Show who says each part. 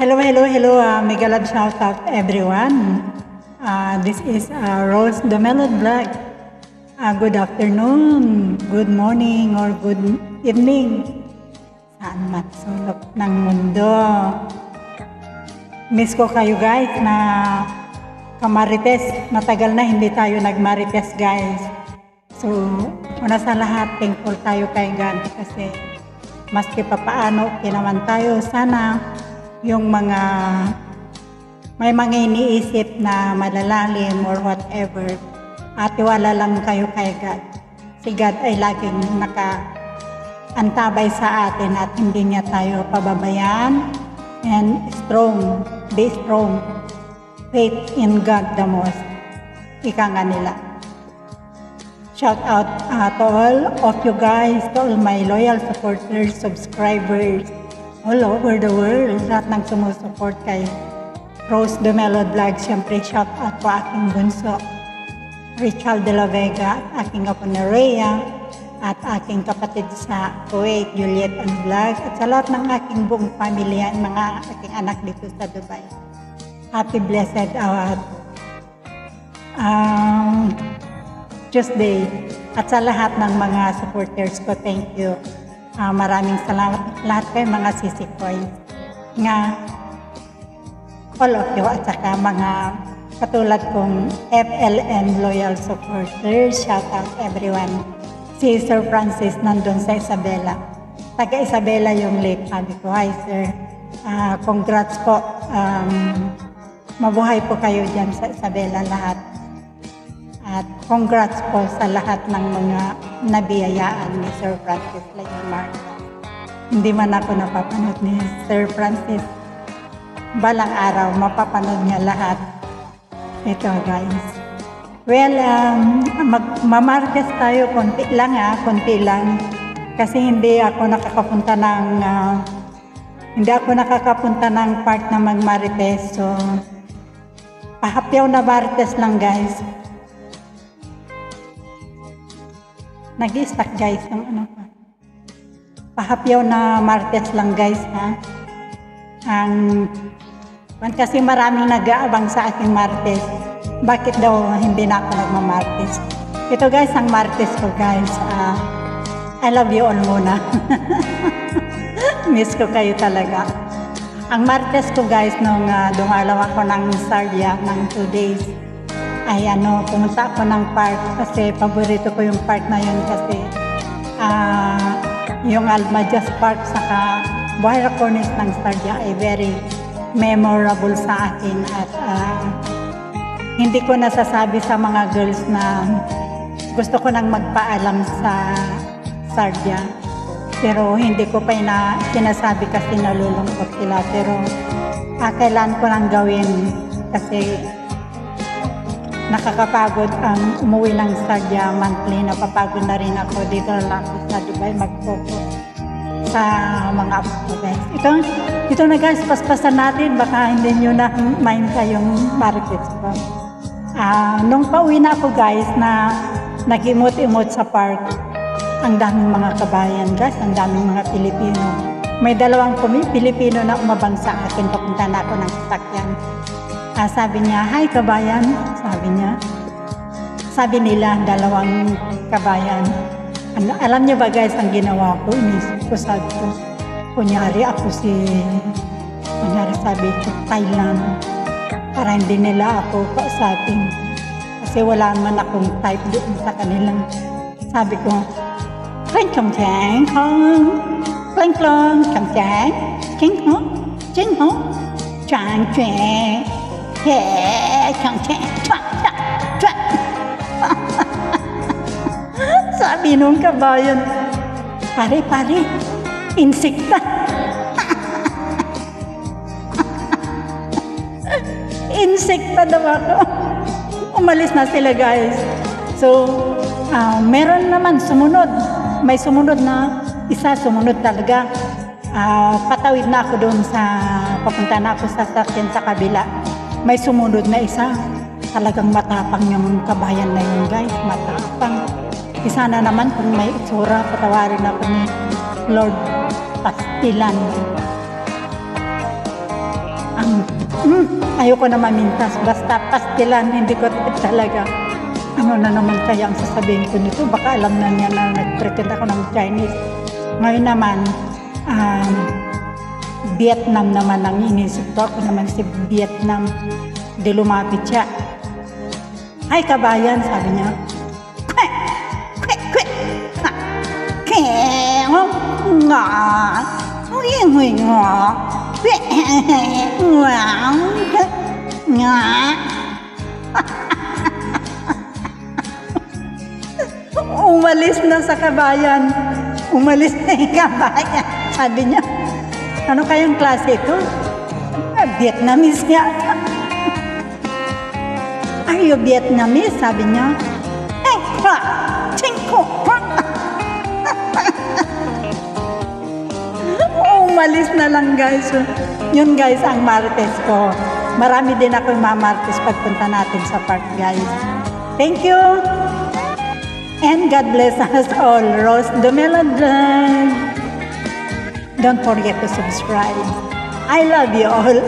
Speaker 1: Hello. Mega love shout out everyone. This is Rose the Melod Vlog. Good afternoon, good morning, or good evening. Saan man sulok ng mundo. Miss ko kayo guys na kamarites. Matagal na hindi tayo nagmarites guys. So, una sa lahat, thankful tayo kay God kasi maski pa paano, okay naman tayo. Sana yung mga may mga iniisip na malalalim or whatever, tiwala lang kayo kay God. Si God ay laging nakaantabay sa atin at hindi niya tayo pababayaan. And strong, be strong. Faith in God the most. Ika nga nila. Shout out to all of you guys, to all my loyal supporters, subscribers, all over the world, lahat ng sumusuport kay Rose the Melod Vlog. Siyempre, shout out po aking bunso, Richard de la Vega, aking apo na Rhea, at aking kapatid sa Kuwait, Juliet and Vlog, at sa lahat ng aking buong pamilya, mga aking anak dito sa Dubai. Happy blessed Tuesday. At sa lahat ng mga supporters ko, thank you. Maraming salamat lahat kayo mga sisikoy nga all of you at saka mga katulad kong FLM loyal supporters. Shout out everyone. Si Sir Francis nandun sa Isabela. Taga Isabela yung late. Sabi ko, hi sir. Congrats po. Mabuhay po kayo dyan sa Isabela lahat. At congrats po sa lahat ng mga nabiyayaan ni Sir Francis Leonard. Hindi man ako napapanood ni Sir Francis. Balang araw, mapapanood niya lahat. Ito guys. Well, mamarkes tayo konti lang. Kasi hindi ako nakakapunta ng part na magmarites. So, pahapyaw na marites lang guys. Nag-i-stack guys yung ano pa. Pahapyaw na martes lang guys ha. Kasi maraming nag-aabang sa aking martes. Bakit daw hindi na ako nagmamartes? Ito guys ang martes ko guys. I love you all muna. Miss ko kayo talaga. Ang martes ko guys nung dumalaw ako ng Sardia ng 2 days. Ay pumunta ako ng park kasi paborito ko yung park na yun kasi yung Almajas Park saka Buhayra Cornice ng Sardia ay very memorable sa akin at hindi ko nasasabi sa mga girls na gusto ko nang magpaalam sa Sardia pero hindi ko pa sinasabi kasi nalulungkot sila pero kailan ko nang gawin kasi nakakapagod ang umuwi ng Sardia monthly. Napapagod na rin ako. Dito lang ako sa Dubai mag-focus sa mga apo ko guys. Ito na guys, paspasan natin. Baka hindi nyo na mind kayong marites ko. Nung pauwi na ako guys na nag-imot-imot sa park, ang daming mga kabayan guys, ang daming mga Pilipino. May dalawang Pilipino na umabang sa akin. Papunta na ako ng sasakyan. Sabi niya, hi kabayan, sabi nila, dalawang kabayan. Alam niyo ba guys, ang ginawa ko, inisip ko, sabi ko, kunyari sabi ko, Thailand, para hindi nila ako kausapin. Kasi wala man akong type doon sa kanilang. Sabi ko, kling kong chang, kling klong, kong chang, ching ho, chang chang. Sabi nung kabayan, pare, insekta. Insekta daw ako. Umalis na sila guys. So, meron naman sumunod. May sumunod na isa, sumunod talaga. Patawid na ako doon papunta na ako sa sakyan sa kabila. May sumunod na isa. Talagang matapang yung kabayan na yun guys. Matapang. Isa na naman kung may itsura, patawarin ako ni Lord Pastilan. Ayoko na mamintas. Basta pastilan, hindi ko talaga. Ano na naman kaya ang sasabihin ko nito? Baka alam na niya na nag-pretend ako ng Chinese. Ngayon naman, Vietnam naman ang inisip ko. Ako naman si Vietnam. Di lumapit siya. Ay, kabayan, sabi niya. Kwe! Kwe! Kwe! Ha! Kwe! Nga! Uy, uy, nga! Kwe! Nga! Nga! Umalis na sa kabayan. Umalis na yung kabayan. Sabi niya, ano kayong klase ito? Vietnamese niya. Are you Vietnamese? Sabi niya. Umalis na lang guys. Yun guys ang Martes ko. Marami din ako yung mamartes pagpunta natin sa park guys. Thank you. And God bless us all. Rose Dumelodran. Don't forget to subscribe. I love you all.